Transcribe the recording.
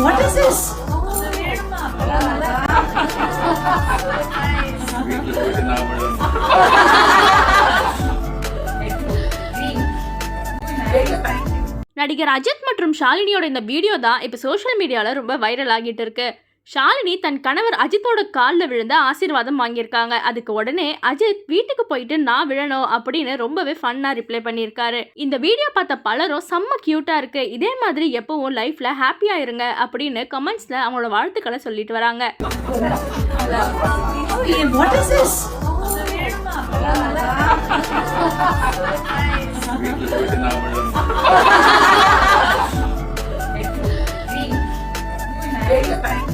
What is this? நடிகர் அஜித் மற்றும் ஷாலினியோட இந்த வீடியோ தான் இப்போ சோஷியல் மீடியாவில் ரொம்ப வைரல் ஆகிட்டு இருக்கு. ஷாலினி தன் கணவர் அஜித்தோட காலில் விழுந்து ஆசீர்வாதம் வாங்கியிருக்காங்க. அதுக்கு உடனே அஜித் வீட்டுக்கு போயிட்டு நான் விழணும் அப்படின்னு ரொம்பவே ஃபன்னாக ரிப்ளை பண்ணியிருக்காரு. இந்த வீடியோ பார்த்த பலரும் செம்ம கியூட்டாக இருக்கு, இதே மாதிரி எப்பவும் லைஃப்ல ஹாப்பியாக இருங்க அப்படின்னு கமெண்ட்ஸ்ல அவங்களோட வாழ்த்துக்களை சொல்லிட்டு வராங்க. What is this? Very fine.